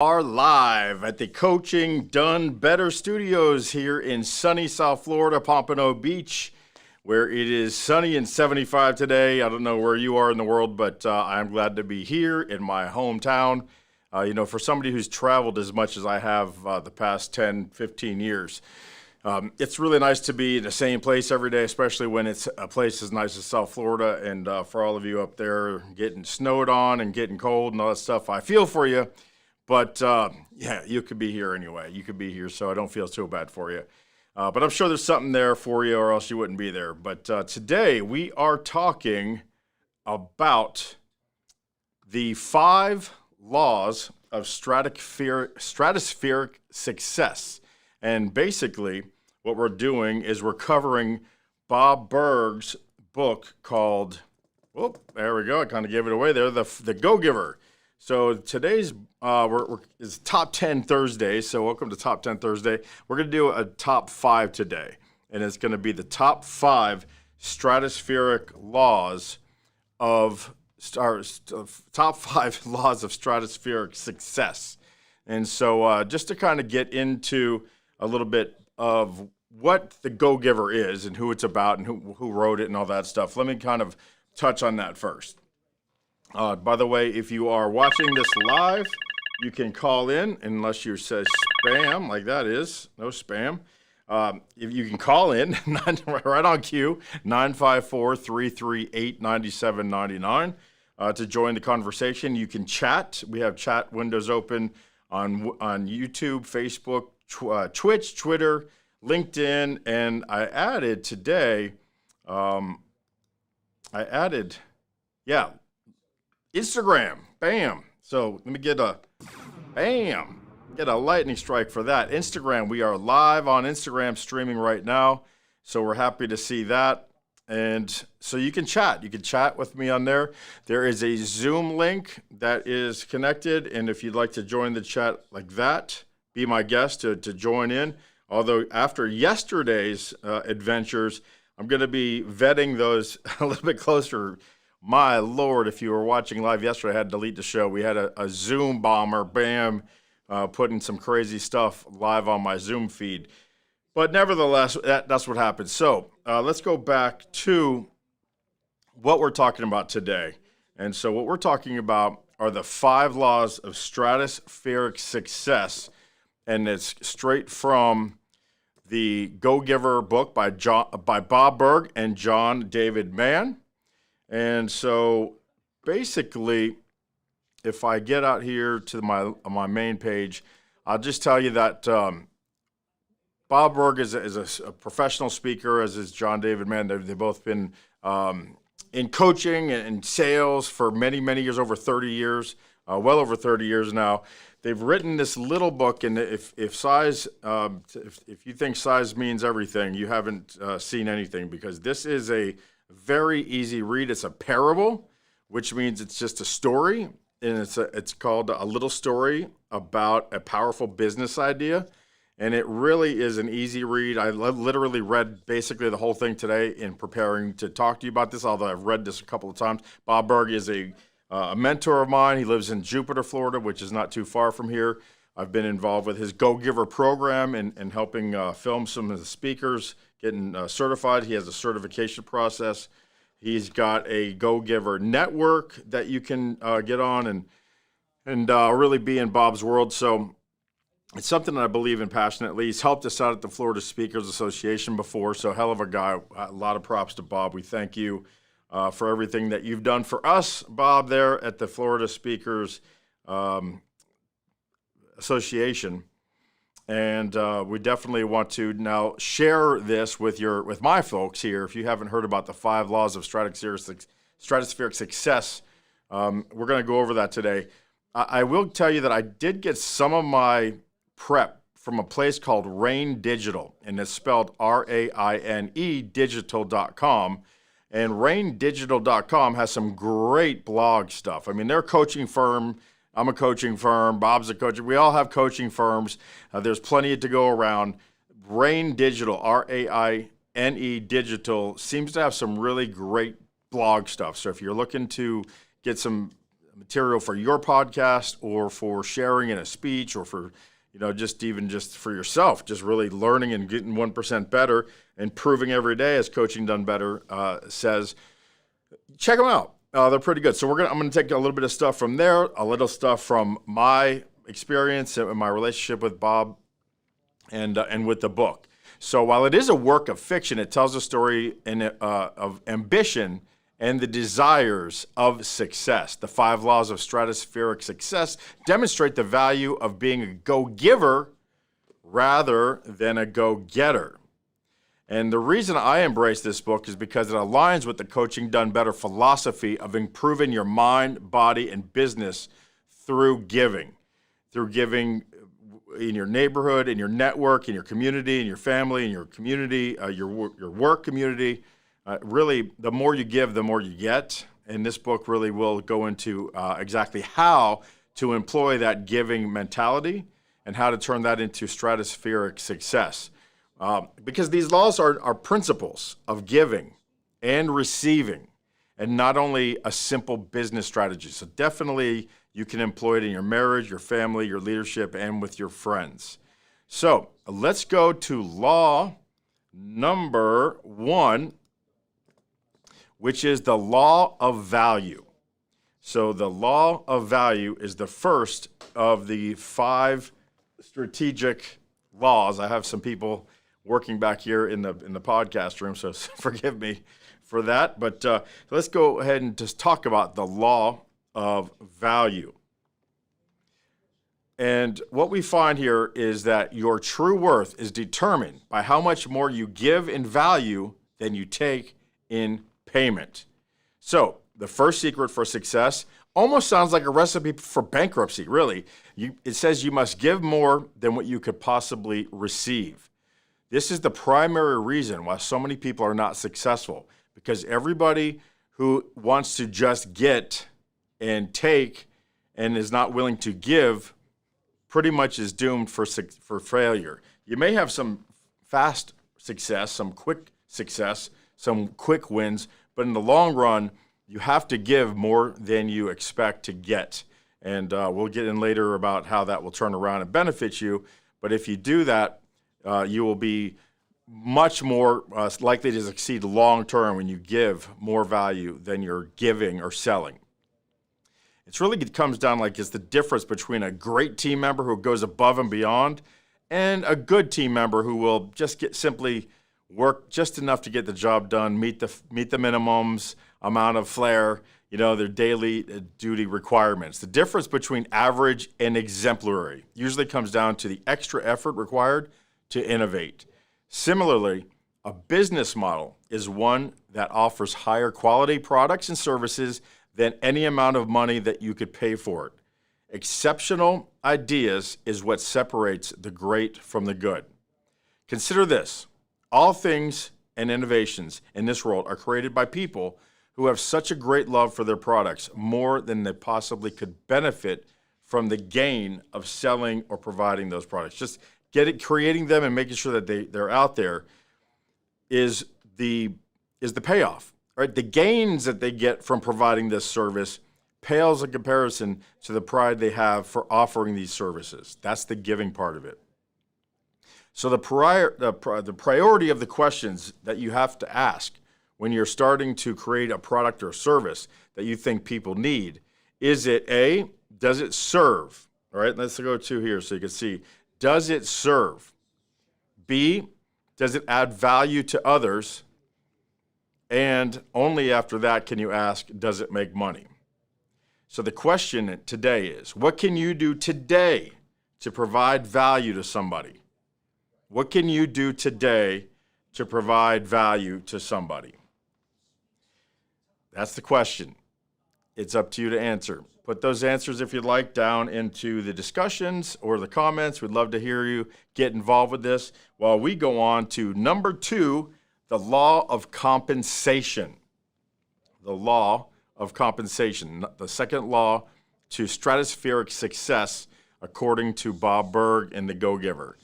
Are live at the Coaching Done Better Studios here in sunny South Florida, Pompano Beach, where it is sunny and 75 today. I don't know where you are in the world, but I'm glad to be here in my hometown. For somebody who's traveled as much as I have the past 10, 15 years, it's really nice to be in the same place every day, especially when it's a place as nice as South Florida. And for all of you up there getting snowed on and getting cold and all that stuff, I feel for you. But, you could be here anyway. You could be here, so I don't feel so bad for you. But I'm sure there's something there for you, or else you wouldn't be there. But today we are talking about the 5 laws of stratospheric success. And basically, what we're doing is we're covering Bob Burg's book called, there we go, I kind of gave it away there, The Go-Giver. So today's is Top 10 Thursday, so welcome to Top 10 Thursday. We're going to do a Top 5 today, and it's going to be the Top 5 stratospheric laws of Top 5 laws of stratospheric success. And so just to kind of get into a little bit of what the Go-Giver is and who it's about and who wrote it and all that stuff, let me kind of touch on that first. By the way, if you are watching this live, you can call in unless you say spam, like that is. No spam. If you can call in, right on cue, 954-338-9799 to join the conversation. You can chat. We have chat windows open on YouTube, Facebook, Twitch, Twitter, LinkedIn, and I added today, Instagram. Bam. So let me get a lightning strike for that. Instagram. We are live on Instagram streaming right now. So we're happy to see that. And so you can chat. You can chat with me on there. There is a Zoom link that is connected. And if you'd like to join the chat like that, be my guest to join in. Although after yesterday's adventures, I'm going to be vetting those a little bit closer. My Lord, if you were watching live yesterday, I had to delete the show. We had a Zoom bomber, putting some crazy stuff live on my Zoom feed. But nevertheless, that's what happened. So let's go back to what we're talking about today. And so what we're talking about are the 5 laws of stratospheric success. And it's straight from the Go-Giver book by Bob Burg and John David Mann. And so basically, if I get out here to my main page, I'll just tell you that Bob Burg is a professional speaker, as is John David Mann. They've both been in coaching and sales for many, many years, over 30 years, well over 30 years now. They've written this little book, and if you think size means everything, you haven't seen anything, because this is a very easy read. It's a parable, which means it's just a story, and it's called A Little Story About a Powerful Business Idea, and it really is an easy read. I literally read basically the whole thing today in preparing to talk to you about this, although I've read this a couple of times. Bob Burg is a mentor of mine. He lives in Jupiter, Florida, which is not too far from here. I've been involved with his Go-Giver program and helping film some of the speakers getting certified. He has a certification process. He's got a Go-Giver network that you can get on and really be in Bob's world. So it's something that I believe in passionately. He's helped us out at the Florida Speakers Association before, so hell of a guy. A lot of props to Bob. We thank you for everything that you've done for us, Bob, there at the Florida Speakers Association. And we definitely want to now share this with my folks here. If you haven't heard about the 5 laws of stratospheric success, we're going to go over that today. I will tell you that I did get some of my prep from a place called Rain Digital, and it's spelled R-A-I-N-E digital.com. And raindigital.com has some great blog stuff. I mean, they're a coaching firm. I'm a coaching firm. Bob's a coach. We all have coaching firms. There's plenty to go around. Rain Digital, R-A-I-N-E Digital, seems to have some really great blog stuff. So if you're looking to get some material for your podcast or for sharing in a speech or for, just for yourself, just really learning and getting 1% better and proving every day, as Coaching Done Better says, check them out. They're pretty good. So I'm going to take a little bit of stuff from there, a little stuff from my experience and my relationship with Bob and with the book. So while it is a work of fiction, it tells a story of ambition and the desires of success. The 5 laws of stratospheric success demonstrate the value of being a go-giver rather than a go-getter. And the reason I embrace this book is because it aligns with the Coaching Done Better philosophy of improving your mind, body, and business through giving in your neighborhood, in your network, in your community, in your family, in your community, your work community. Really, the more you give, the more you get. And this book really will go into exactly how to employ that giving mentality and how to turn that into stratospheric success. Because these laws are principles of giving and receiving, and not only a simple business strategy. So definitely you can employ it in your marriage, your family, your leadership, and with your friends. So let's go to law number 1, which is the law of value. So the law of value is the first of the 5 strategic laws. I have some people working back here in the podcast room, so forgive me for that. But let's go ahead and just talk about the law of value. And what we find here is that your true worth is determined by how much more you give in value than you take in payment. So the first secret for success almost sounds like a recipe for bankruptcy, really. It says you must give more than what you could possibly receive. This is the primary reason why so many people are not successful, because everybody who wants to just get and take and is not willing to give pretty much is doomed for failure. You may have some fast success, some quick success, some quick wins, but in the long run, you have to give more than you expect to get. And we'll get in later about how that will turn around and benefit you. But if you do that, you will be much more likely to succeed long term when you give more value than you're giving or selling. It comes down like it's the difference between a great team member who goes above and beyond and a good team member who will just simply work just enough to get the job done, meet the minimums, amount of flair, their daily duty requirements. The difference between average and exemplary usually comes down to the extra effort required to innovate. Similarly, a business model is one that offers higher quality products and services than any amount of money that you could pay for it. Exceptional ideas is what separates the great from the good. Consider this. All things and innovations in this world are created by people who have such a great love for their products, more than they possibly could benefit from the gain of selling or providing those products. Just creating them and making sure that they're out there is the payoff. Right? The gains that they get from providing this service pales in comparison to the pride they have for offering these services. That's the giving part of it. So the priority of the questions that you have to ask when you're starting to create a product or service that you think people need, is it A, does it serve? All right, let's go to here so you can see. Does it serve? B, does it add value to others? And only after that can you ask, does it make money? So the question today is, what can you do today to provide value to somebody? What can you do today to provide value to somebody? That's the question. It's up to you to answer. Put those answers, if you'd like, down into the discussions or the comments. We'd love to hear you get involved with this while we go on to number 2, the law of compensation. The law of compensation, the second law to stratospheric success, according to Bob Berg and the Go-Giver.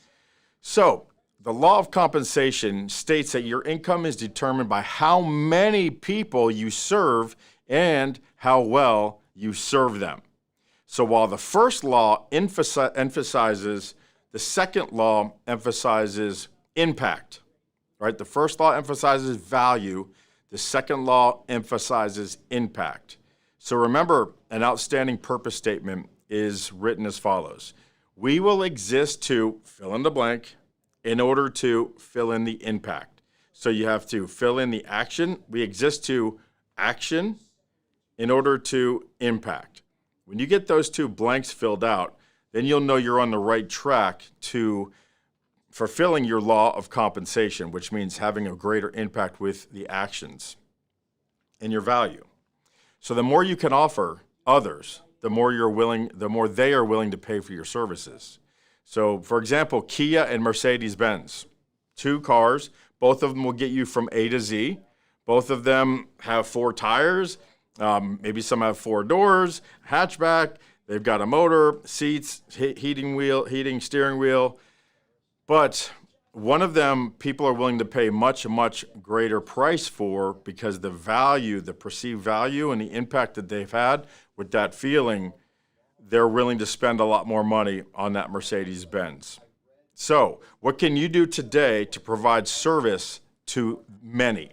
So, the law of compensation states that your income is determined by how many people you serve and how well you serve them. So while the first law emphasizes, the second law emphasizes impact, right? The first law emphasizes value. The second law emphasizes impact. So remember, an outstanding purpose statement is written as follows. We will exist to fill in the blank in order to fill in the impact. So you have to fill in the action. We exist to action in order to impact. When you get those two blanks filled out, then you'll know you're on the right track to fulfilling your law of compensation, which means having a greater impact with the actions and your value. So the more you can offer others, the more they are willing to pay for your services. So for example, Kia and Mercedes-Benz, two cars, both of them will get you from A to Z. Both of them have 4 tires. Maybe some have 4 doors, hatchback. They've got a motor, seats, heating steering wheel. But one of them, people are willing to pay much, much greater price for because the value, the perceived value and the impact that they've had with that feeling, they're willing to spend a lot more money on that Mercedes-Benz. So what can you do today to provide service to many?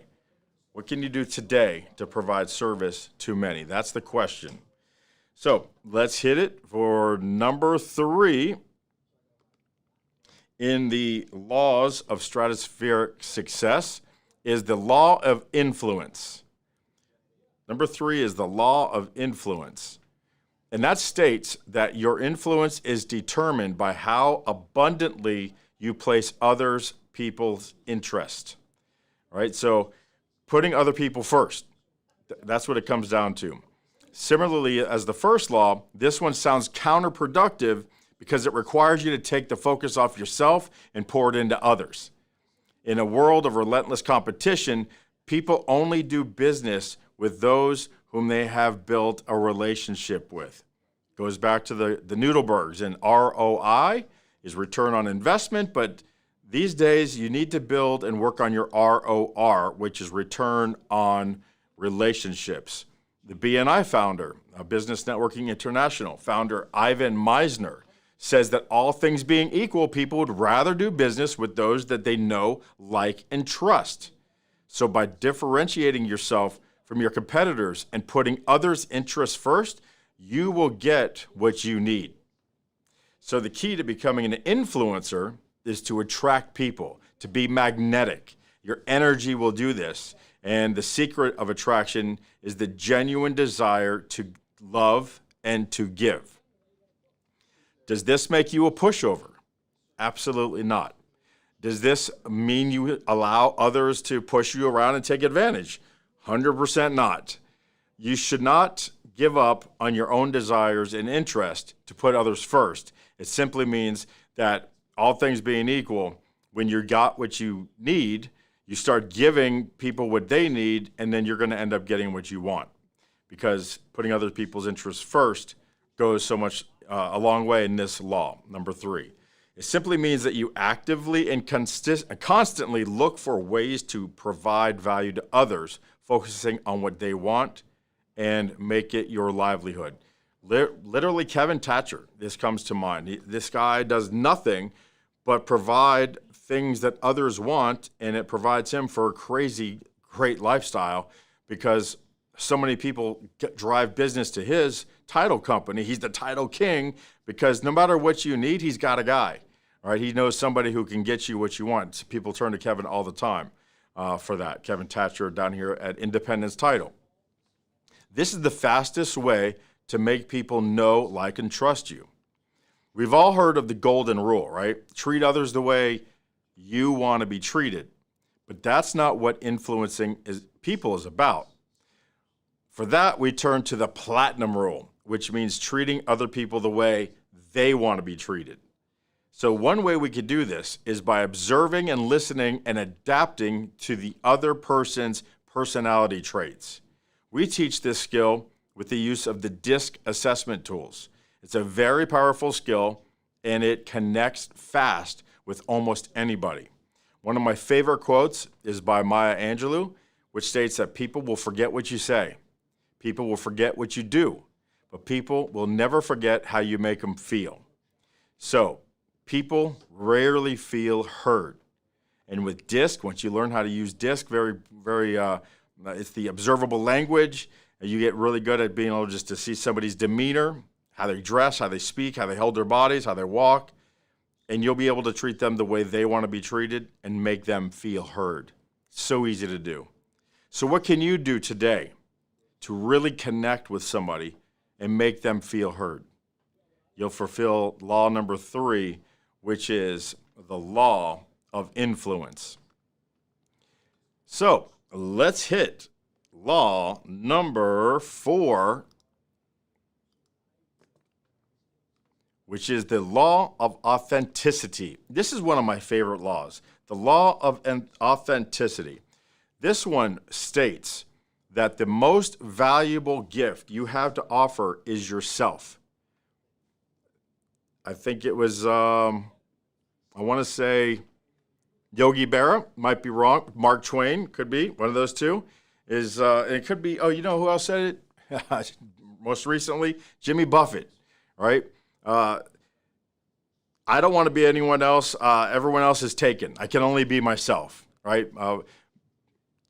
What can you do today to provide service to many? That's the question. So let's hit it for number 3 in the laws of stratospheric success is the law of influence. Number 3 is the law of influence. And that states that your influence is determined by how abundantly you place others' people's interest. All right, so putting other people first, that's what it comes down to. Similarly, as the first law, this one sounds counterproductive because it requires you to take the focus off yourself and pour it into others. In a world of relentless competition, people only do business with those whom they have built a relationship with. Goes back to the Noodlebergs, and ROI is return on investment, but these days you need to build and work on your ROR, which is return on relationships. The BNI founder, Business Networking International, founder Ivan Misner, says that all things being equal, people would rather do business with those that they know, like, and trust. So by differentiating yourself from your competitors and putting others' interests first, you will get what you need. So the key to becoming an influencer is to attract people, to be magnetic. Your energy will do this. And the secret of attraction is the genuine desire to love and to give. Does this make you a pushover? Absolutely not. Does this mean you allow others to push you around and take advantage? 100% not. You should not give up on your own desires and interest to put others first. It simply means that all things being equal, when you got what you need, you start giving people what they need, and then you're going to end up getting what you want. Because putting other people's interests first goes so much a long way in this law, number 3. It simply means that you actively and constantly look for ways to provide value to others, focusing on what they want and make it your livelihood. Literally, Kevin Thatcher, this comes to mind. This guy does nothing but provide things that others want, and it provides him for a crazy, great lifestyle because so many people drive business to his title company. He's the title king because no matter what you need, he's got a guy. All right, he knows somebody who can get you what you want. People turn to Kevin all the time for that. Kevin Thatcher down here at Independence Title. This is the fastest way to make people know, like, and trust you. We've all heard of the golden rule, right? Treat others the way you want to be treated. But that's not what influencing people is about. For that, we turn to the platinum rule, which means treating other people the way they want to be treated. So one way we could do this is by observing and listening and adapting to the other person's personality traits. We teach this skill with the use of the DISC assessment tools. It's a very powerful skill, and it connects fast with almost anybody. One of my favorite quotes is by Maya Angelou, which states that people will forget what you say. People will forget what you do. but people will never forget how you make them feel. So people rarely feel heard. And with DISC, once you learn how to use DISC, it's the observable language. And you get really good at being able just to see somebody's demeanor, how they dress, how they speak, how they hold their bodies, how they walk. And you'll be able to treat them the way they want to be treated and make them feel heard. So easy to do. So what can you do today to really connect with somebody and make them feel heard? You'll fulfill law number 3, which is the law of influence. So let's hit law number 4, which is the law of authenticity. This is one of my favorite laws, the law of authenticity. This one states that the most valuable gift you have to offer is yourself. I think it was, I want to say Yogi Berra, might be wrong. Mark Twain, could be, one of those two. It could be, you know who else said it? Most recently, Jimmy Buffett, right? I don't want to be anyone else. Everyone else is taken. I can only be myself, right?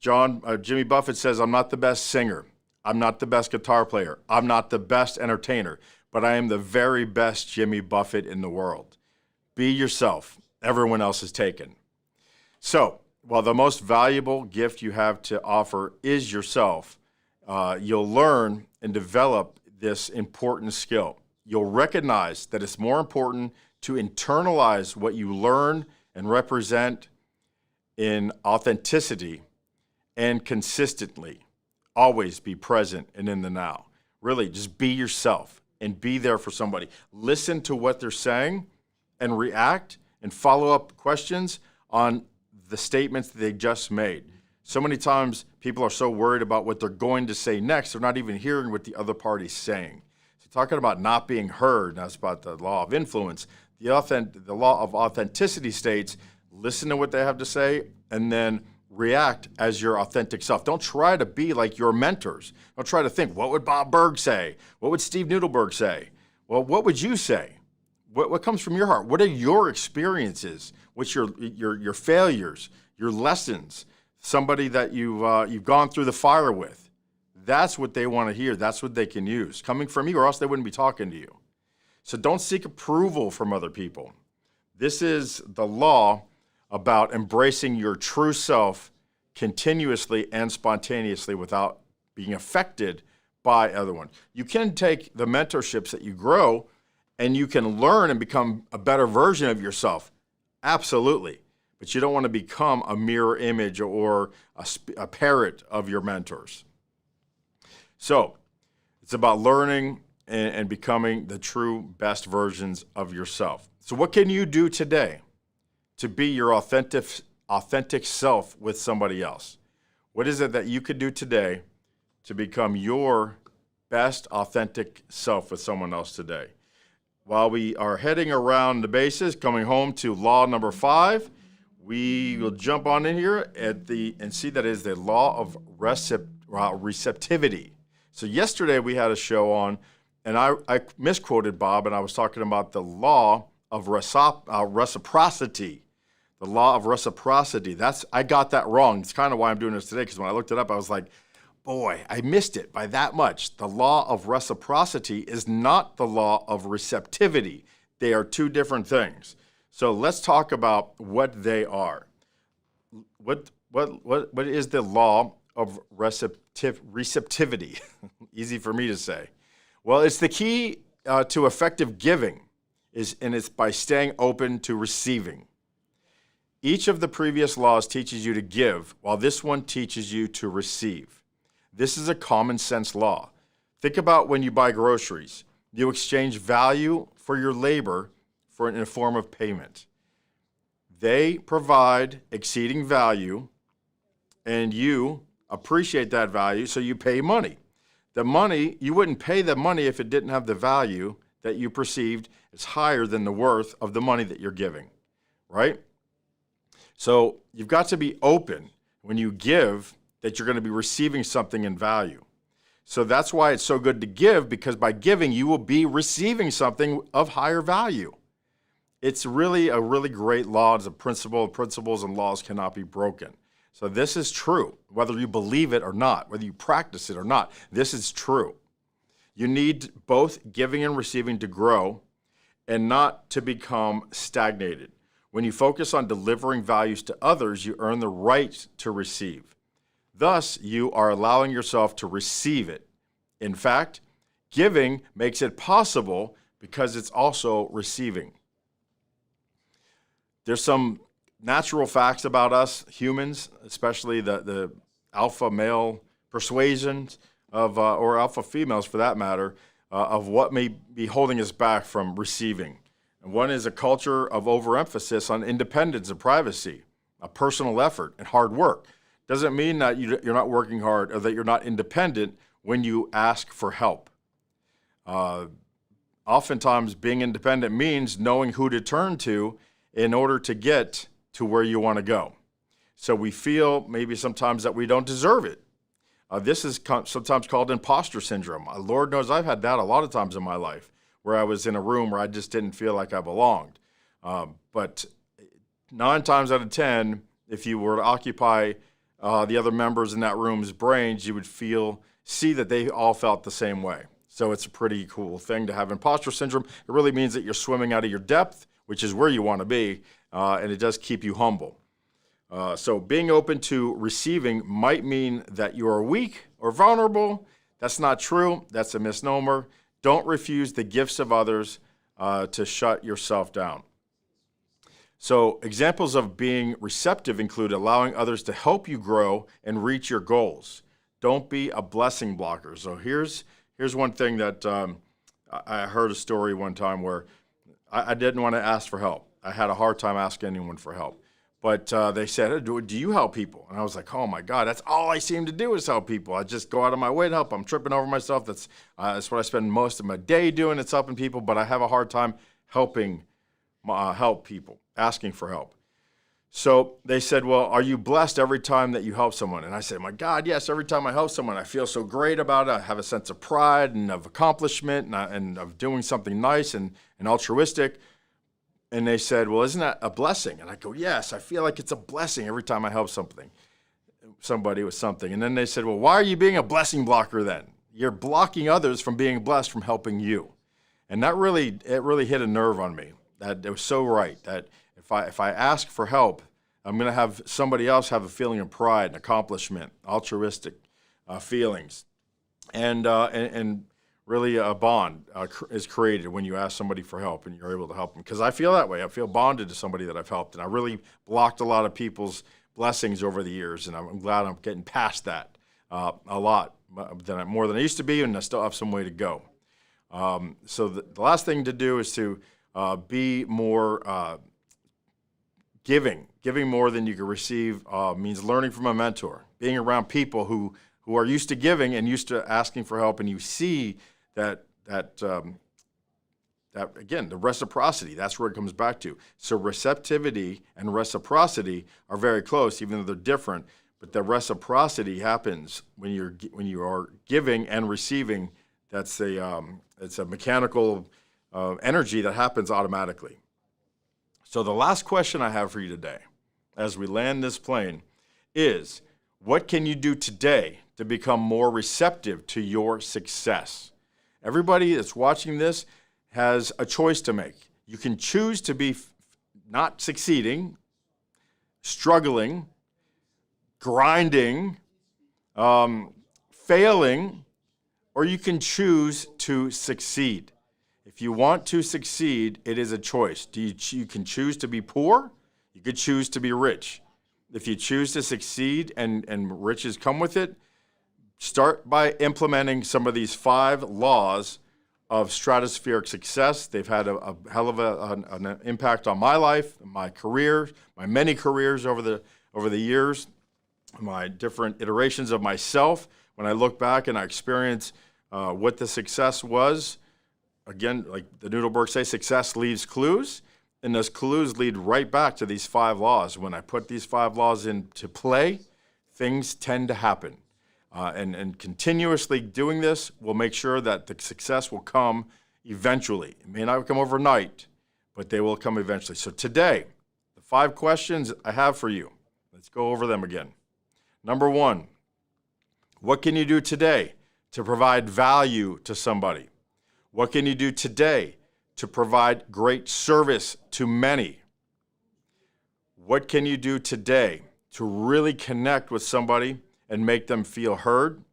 Jimmy Buffett says, I'm not the best singer. I'm not the best guitar player. I'm not the best entertainer, but I am the very best Jimmy Buffett in the world. Be yourself. Everyone else is taken. So, while the most valuable gift you have to offer is yourself, you'll learn and develop this important skill. You'll recognize that it's more important to internalize what you learn and represent in authenticity and consistently. Always be present and in the now. Really, just be yourself and be there for somebody. Listen to what they're saying and react and follow up questions on the statements that they just made. So many times people are so worried about what they're going to say next, they're not even hearing what the other party's saying. So talking about not being heard, that's about the law of influence. The law of authenticity states, listen to what they have to say and then react as your authentic self. Don't try to be like your mentors. Don't try to think, what would Bob Berg say? What would Steve Nudelberg say? Well, what would you say? What comes from your heart? What are your experiences? What's your failures, your lessons? Somebody that you've gone through the fire with. That's what they want to hear. That's what they can use. Coming from you, or else they wouldn't be talking to you. So don't seek approval from other people. This is the law about embracing your true self continuously and spontaneously without being affected by other one. You can take the mentorships that you grow and you can learn and become a better version of yourself. Absolutely. But you don't want to become a mirror image or a parrot of your mentors. So it's about learning and becoming the true best versions of yourself. So what can you do today to be your authentic self with somebody else? What is it that you could do today to become your best authentic self with someone else today? While we are heading around the bases, coming home to law number 5, we will jump on in here and see that is the law of receptivity. So yesterday we had a show on, and I misquoted Bob, and I was talking about the law of reciprocity. The law of reciprocity. I got that wrong. It's kind of why I'm doing this today, because when I looked it up, I was like, boy, I missed it by that much. The law of reciprocity is not the law of receptivity. They are two different things. So let's talk about what they are. What is the law of receptivity? Easy for me to say. Well, it's the key to effective giving, and it's by staying open to receiving. Each of the previous laws teaches you to give, while this one teaches you to receive. This is a common sense law. Think about when you buy groceries. You exchange value for your labor in a form of payment. They provide exceeding value, and you appreciate that value, so you pay money. The money, you wouldn't pay the money if it didn't have the value that you perceived is higher than the worth of the money that you're giving, right? So you've got to be open when you give that you're going to be receiving something in value. So that's why it's so good to give, because by giving, you will be receiving something of higher value. It's really a really great law. It's a principle. Principles and laws cannot be broken. So this is true, whether you believe it or not, whether you practice it or not. This is true. You need both giving and receiving to grow and not to become stagnated. When you focus on delivering values to others, you earn the right to receive. Thus, you are allowing yourself to receive it. In fact, giving makes it possible because it's also receiving. There's some natural facts about us humans, especially the alpha male persuasions of, or alpha females for that matter, of what may be holding us back from receiving. And one is a culture of overemphasis on independence and privacy, a personal effort and hard work. Doesn't mean that you're not working hard or that you're not independent when you ask for help. Oftentimes, being independent means knowing who to turn to in order to get to where you want to go. So we feel maybe sometimes that we don't deserve it. This is sometimes called imposter syndrome. Lord knows I've had that a lot of times in my life, where I was in a room where I just didn't feel like I belonged. But 9 times out of 10, if you were to occupy the other members in that room's brains, you would see that they all felt the same way. So it's a pretty cool thing to have imposter syndrome. It really means that you're swimming out of your depth, which is where you want to be, and it does keep you humble. So being open to receiving might mean that you are weak or vulnerable. That's not true. That's a misnomer. Don't refuse the gifts of others to shut yourself down. So examples of being receptive include allowing others to help you grow and reach your goals. Don't be a blessing blocker. So here's one thing that I heard a story one time where I didn't want to ask for help. I had a hard time asking anyone for help. But they said, do you help people? And I was like, oh my God, that's all I seem to do is help people. I just go out of my way to help. I'm tripping over myself. That's what I spend most of my day doing. It's helping people, but I have a hard time help people, asking for help. So they said, well, are you blessed every time that you help someone? And I said, my God, yes, every time I help someone, I feel so great about it. I have a sense of pride and of accomplishment and of doing something nice and altruistic. And they said, well, isn't that a blessing? And I go, yes, I feel like it's a blessing every time I help somebody with something. And then they said, well, why are you being a blessing blocker then? You're blocking others from being blessed from helping you. And that really hit a nerve on me. That it was so right, that if I ask for help, I'm going to have somebody else have a feeling of pride and accomplishment, altruistic feelings. And really a bond is created when you ask somebody for help and you're able to help them. Because I feel that way. I feel bonded to somebody that I've helped. And I really blocked a lot of people's blessings over the years. And I'm glad I'm getting past that a lot, more than I used to be, and I still have some way to go. So the last thing to do is to be more giving. Giving more than you can receive means learning from a mentor, being around people who are used to giving and used to asking for help, and you see that again, the reciprocity, that's where it comes back to. So receptivity and reciprocity are very close, even though they're different, but the reciprocity happens when you are giving and receiving. It's a mechanical energy that happens automatically. So the last question I have for you today, as we land this plane, is what can you do today to become more receptive to your success? Everybody that's watching this has a choice to make. You can choose to be not succeeding, struggling, grinding, failing, or you can choose to succeed. If you want to succeed, it is a choice. You can choose to be poor. You could choose to be rich. If you choose to succeed and riches come with it, start by implementing some of these 5 laws of stratospheric success. They've had a hell of an impact on my life, my career, my many careers over the years, my different iterations of myself. When I look back and I experience what the success was, again, like the Noodleberg say, success leaves clues, and those clues lead right back to these 5 laws. When I put these 5 laws into play, things tend to happen. And continuously doing this will make sure that the success will come eventually. It may not come overnight, but they will come eventually. So today, the 5 questions I have for you, let's go over them again. Number 1, what can you do today to provide value to somebody? What can you do today to provide great service to many? What can you do today to really connect with somebody and make them feel heard?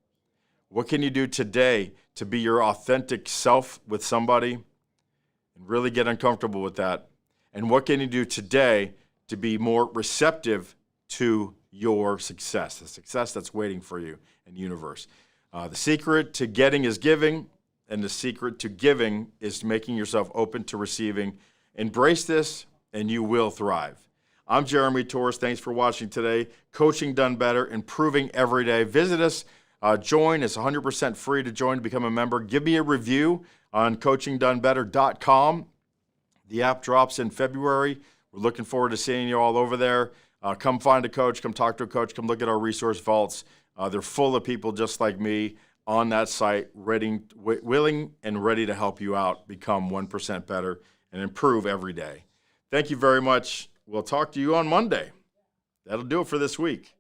What can you do today to be your authentic self with somebody and really get uncomfortable with that? And what can you do today to be more receptive to your success, the success that's waiting for you in the universe? The secret to getting is giving, and the secret to giving is making yourself open to receiving. Embrace this, and you will thrive. I'm Jeremy Torisk. Thanks for watching today. Coaching Done Better, improving every day. Visit us. Join. It's 100% free to join to become a member. Give me a review on coachingdonebetter.com. The app drops in February. We're looking forward to seeing you all over there. Come find a coach. Come talk to a coach. Come look at our resource vaults. They're full of people just like me on that site, willing and ready to help you out, become 1% better, and improve every day. Thank you very much. We'll talk to you on Monday. That'll do it for this week.